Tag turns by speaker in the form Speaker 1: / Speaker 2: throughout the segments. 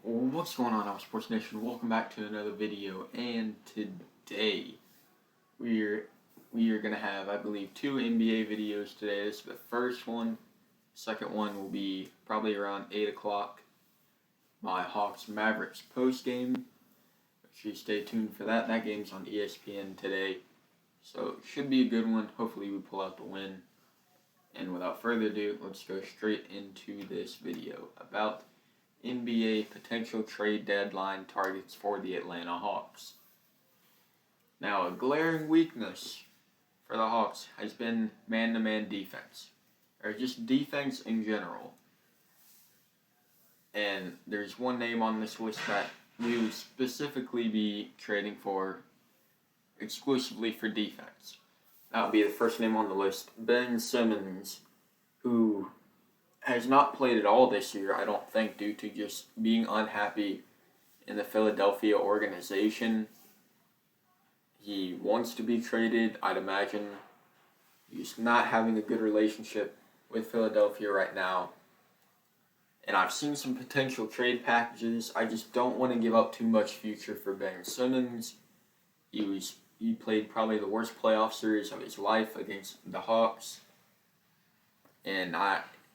Speaker 1: What's going on, our Sports Nation? Welcome back to another video. And today we are gonna have, I believe, two NBA videos today. This is the first one. Second one will be probably around 8 o'clock. My Hawks Mavericks post game. Make sure you stay tuned for that. That game's on ESPN today, so it should be a good one. Hopefully, we pull out the win. And without further ado, let's go straight into this video about NBA potential trade deadline targets for the Atlanta Hawks. Now, a glaring weakness for the Hawks has been man-to-man defense, or just defense in general. And there's one name on this list that we would specifically be trading for exclusively for defense. That would be the first name on the list, Ben Simmons, who has not played at all this year, I don't think, due to just being unhappy in the Philadelphia organization. He wants to be traded, I'd imagine. He's not having a good relationship with Philadelphia right now. And I've seen some potential trade packages. I just don't want to give up too much future for Ben Simmons. He played probably the worst playoff series of his life against the Hawks. And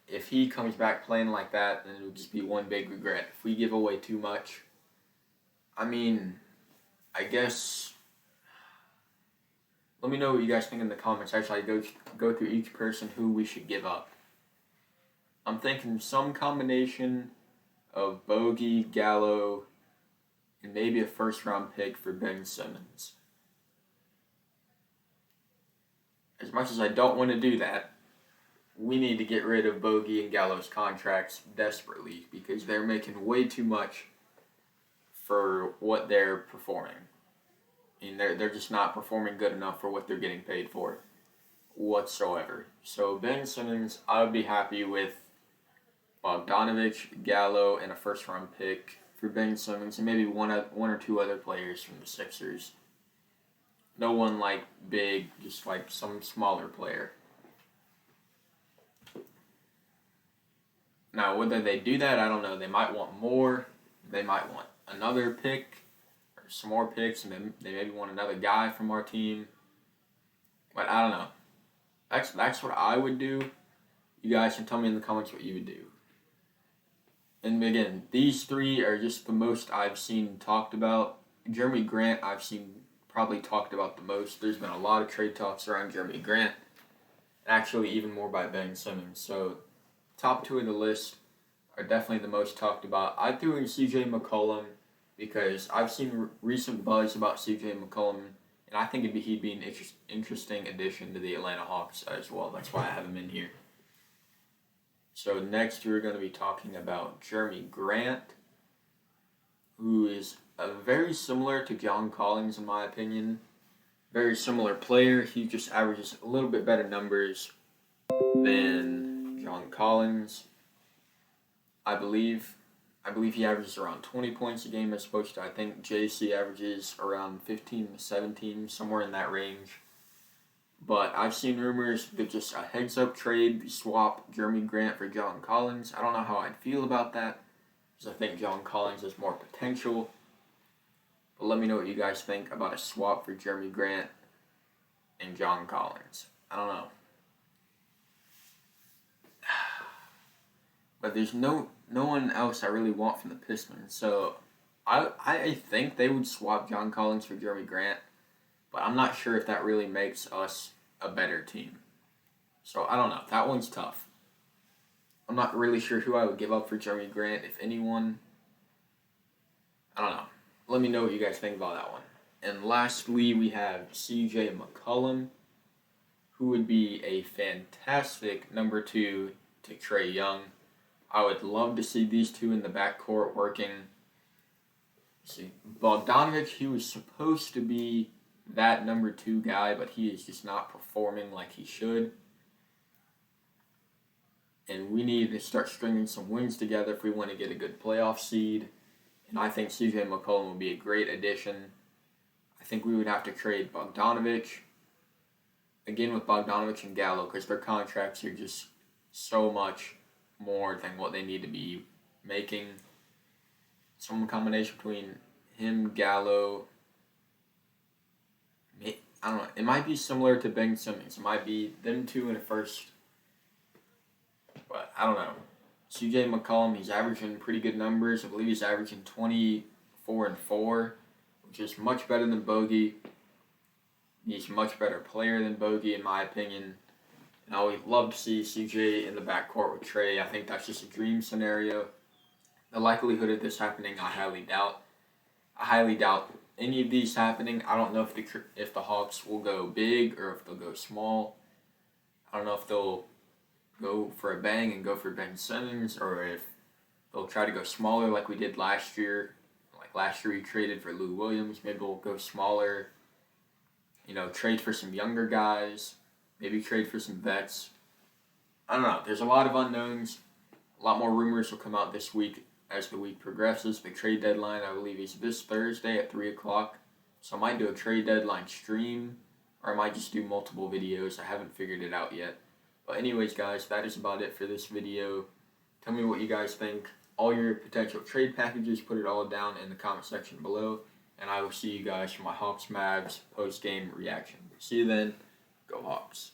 Speaker 1: if he comes back playing like that, then it'll just be one big regret. If we give away too much, I guess, let me know what you guys think in the comments. Actually, I go through each person who we should give up. I'm thinking some combination of Bogey, Gallo, and maybe a first-round pick for Ben Simmons. As much as I don't want to do that, we need to get rid of Bogey and Gallo's contracts desperately because they're making way too much for what they're performing. They're just not performing good enough for what they're getting paid for whatsoever. So Ben Simmons, I would be happy with Bogdanovich, Gallo, and a first-round pick for Ben Simmons, and maybe one or two other players from the Sixers. No one like big, just like some smaller player. Now, whether they do that, I don't know. They might want more. They might want another pick or some more picks, and then they maybe want another guy from our team. But I don't know. That's what I would do. You guys can tell me in the comments what you would do. And again, these three are just the most I've seen talked about. Jeremy Grant, I've seen probably talked about the most. There's been a lot of trade talks around Jeremy Grant. Actually, even more by Ben Simmons. So, top two of the list are definitely the most talked about. I threw in CJ McCollum because I've seen recent buzz about CJ McCollum, and I think he'd be an interesting addition to the Atlanta Hawks as well. That's why I have him in here. So next we're going to be talking about Jeremy Grant, who is very similar to John Collins in my opinion. Very similar player. He just averages a little bit better numbers than John Collins. I believe he averages around 20 points a game as opposed to, I think JC averages around 15 to 17, somewhere in that range. But I've seen rumors that just a heads-up trade, swap Jeremy Grant for John Collins. I don't know how I'd feel about that because I think John Collins has more potential. But let me know what you guys think about a swap for Jeremy Grant and John Collins. I don't know. But there's no one else I really want from the Pistons. So I think they would swap John Collins for Jeremy Grant. But I'm not sure if that really makes us a better team. So I don't know. That one's tough. I'm not really sure who I would give up for Jeremy Grant, if anyone. I don't know. Let me know what you guys think about that one. And lastly, we have CJ McCollum, who would be a fantastic number 2 to Trae Young. I would love to see these two in the backcourt working. See, Bogdanovich, he was supposed to be that number 2 guy, but he is just not performing like he should. And we need to start stringing some wins together if we want to get a good playoff seed. And I think CJ McCollum would be a great addition. I think we would have to trade Bogdanovich. Again with Bogdanovich and Gallo, because their contracts are just so much more than what they need to be making. some combination between him, Gallo. I don't know. It might be similar to Ben Simmons. It might be them two in the first. But I don't know. CJ McCollum, he's averaging pretty good numbers. I believe he's averaging 24-4, which is much better than Bogey. He's a much better player than Bogey, in my opinion. And I would love to see CJ in the backcourt with Trey. I think that's just a dream scenario. The likelihood of this happening, I highly doubt. I highly doubt any of these happening. I don't know if the Hawks will go big or if they'll go small. I don't know if they'll go for a bang and go for Ben Simmons, or if they'll try to go smaller like we did last year. Like last year we traded for Lou Williams. Maybe we'll go smaller. Trade for some younger guys. Maybe trade for some vets. I don't know. There's a lot of unknowns. A lot more rumors will come out this week as the week progresses. The trade deadline, I believe, is this Thursday at 3 o'clock. So I might do a trade deadline stream, or I might just do multiple videos. I haven't figured it out yet. But anyways, guys, that is about it for this video. Tell me what you guys think. All your potential trade packages, put it all down in the comment section below. And I will see you guys for my Hawks Mavs post-game reaction. See you then. Go Hawks.